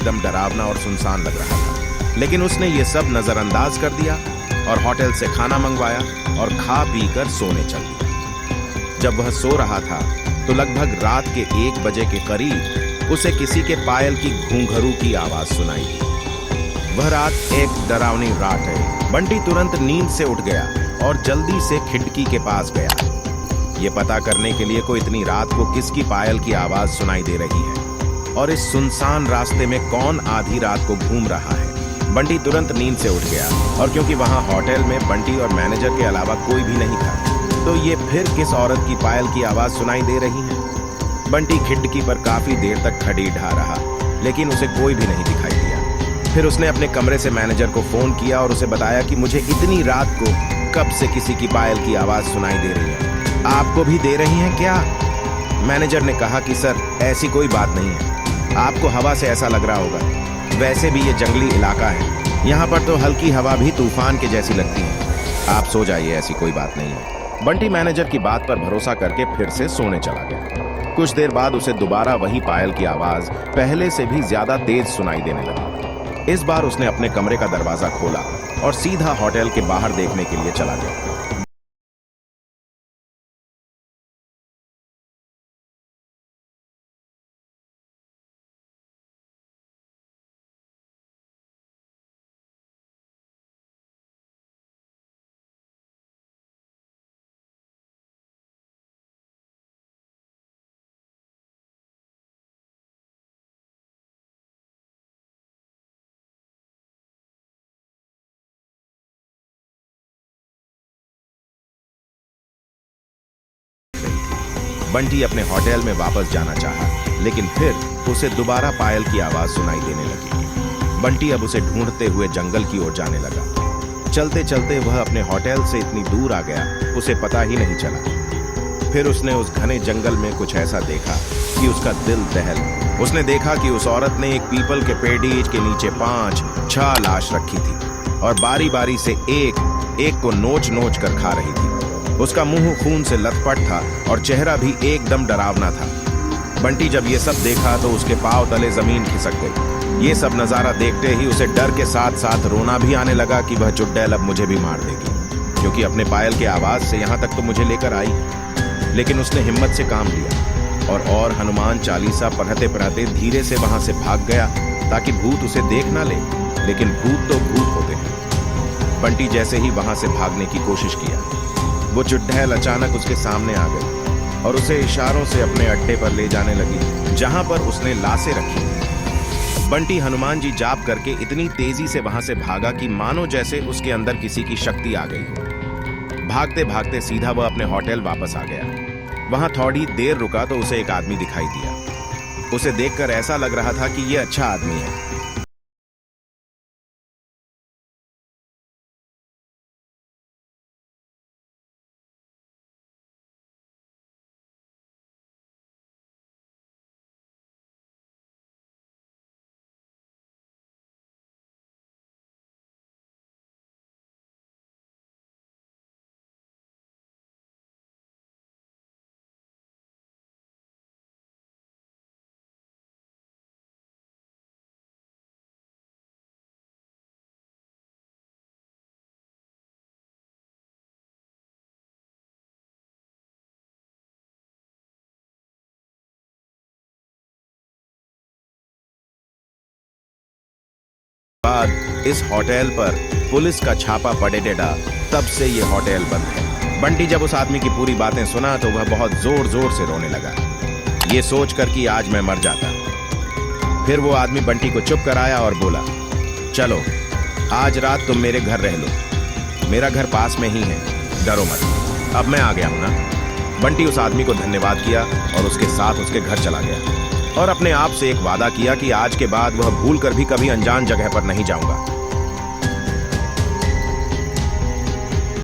एकदम डरावना और सुनसान लग रहा था। लेकिन उसने ये सब नजरअंदाज कर दिया और होटल से खाना मंगवाया और खा पी कर सोने चल दिया। जब वह सो रहा था तो लगभग रात के 1 बजे के करीब उसे किसी के पायल की घूंघरू की आवाज सुनाई दी। वह रात एक डरावनी रात है। बंटी तुरंत नींद से उठ गया और जल्दी से खिड़की के पास गया, ये पता करने के लिए को इतनी रात को किसकी पायल की आवाज सुनाई दे रही है और इस सुनसान रास्ते में कौन आधी रात को घूम रहा है। बंटी तुरंत नींद से उठ गया और क्योंकि वहां होटल में बंटी और मैनेजर के अलावा कोई भी नहीं था, तो ये फिर किस औरत की पायल की आवाज सुनाई दे रही है। बंटी खिड़की पर काफी देर तक खड़ी ढा रहा, लेकिन उसे कोई भी नहीं दिखाई दिया। फिर उसने अपने कमरे से मैनेजर को फोन किया और उसे बताया कि मुझे इतनी रात को कब से किसी की पायल की आवाज सुनाई दे रही है, आपको भी दे रही हैं क्या? मैनेजर ने कहा कि सर ऐसी कोई बात नहीं है, आपको हवा से ऐसा लग रहा होगा, वैसे भी ये जंगली इलाका है, यहाँ पर तो हल्की हवा भी तूफान के जैसी लगती है, आप सो जाइए, ऐसी कोई बात नहीं है। बंटी मैनेजर की बात पर भरोसा करके फिर से सोने चला गया। कुछ देर बाद उसे दोबारा वही पायल की आवाज पहले से भी ज्यादा तेज सुनाई देने लगी। इस बार उसने अपने कमरे का दरवाजा खोला और सीधा होटल के बाहर देखने के लिए चला गया। बंटी अपने होटल में वापस जाना चाहा, लेकिन फिर उसे दोबारा पायल की आवाज सुनाई देने लगी। बंटी अब उसे ढूंढते हुए जंगल की ओर जाने लगा। चलते चलते वह अपने होटल से इतनी दूर आ गया, उसे पता ही नहीं चला। फिर उसने उस घने जंगल में कुछ ऐसा देखा कि उसका दिल दहल। उसने देखा कि उस औरत ने एक पीपल के पेड़ के नीचे 5-6 लाश रखी थी और बारी बारी से एक को नोच नोच कर खा रही थी। उसका मुंह खून से लथपथ था और चेहरा भी एकदम डरावना था। बंटी जब ये सब देखा तो उसके पांव तले जमीन खिसक गई। ये सब नजारा देखते ही उसे डर के साथ साथ रोना भी आने लगा कि वह चुड़ैल अब मुझे भी मार देगी, क्योंकि अपने पायल के आवाज से यहाँ तक तो मुझे लेकर आई। लेकिन उसने हिम्मत से काम लिया और हनुमान चालीसा पढ़ते पढ़ते धीरे से वहां से भाग गया ताकि भूत उसे देख ना ले। लेकिन भूत तो भूत होते हैं। बंटी जैसे ही वहां से भागने की कोशिश किया, वो चुड़ैल अचानक उसके सामने आ गई और उसे इशारों से अपने अड्डे पर ले जाने लगी, जहां पर उसने लाशें रखी। बंटी हनुमान जी जाप करके इतनी तेजी से वहां से भागा कि मानो जैसे उसके अंदर किसी की शक्ति आ गई हो। भागते भागते सीधा वह अपने होटल वापस आ गया। वहां थोड़ी देर रुका तो उसे एक आदमी दिखाई दिया। उसे देखकर ऐसा लग रहा था कि यह अच्छा आदमी है। बाद इस होटल पर पुलिस का छापा पड़े डेडा, तब से ये होटल बंद है। बंटी जब उस आदमी की पूरी बातें सुना तो वह बहुत जोर जोर से रोने लगा, ये सोचकर कि आज मैं मर जाता। फिर वो आदमी बंटी को चुप कराया और बोला, चलो आज रात तुम मेरे घर रह लो, मेरा घर पास में ही है, डरो मत, अब मैं आ गया हूं ना। बंटी उस आदमी को धन्यवाद किया और उसके साथ उसके घर चला गया और अपने आप से एक वादा किया कि आज के बाद वह भूल कर भी कभी अनजान जगह पर नहीं जाऊंगा।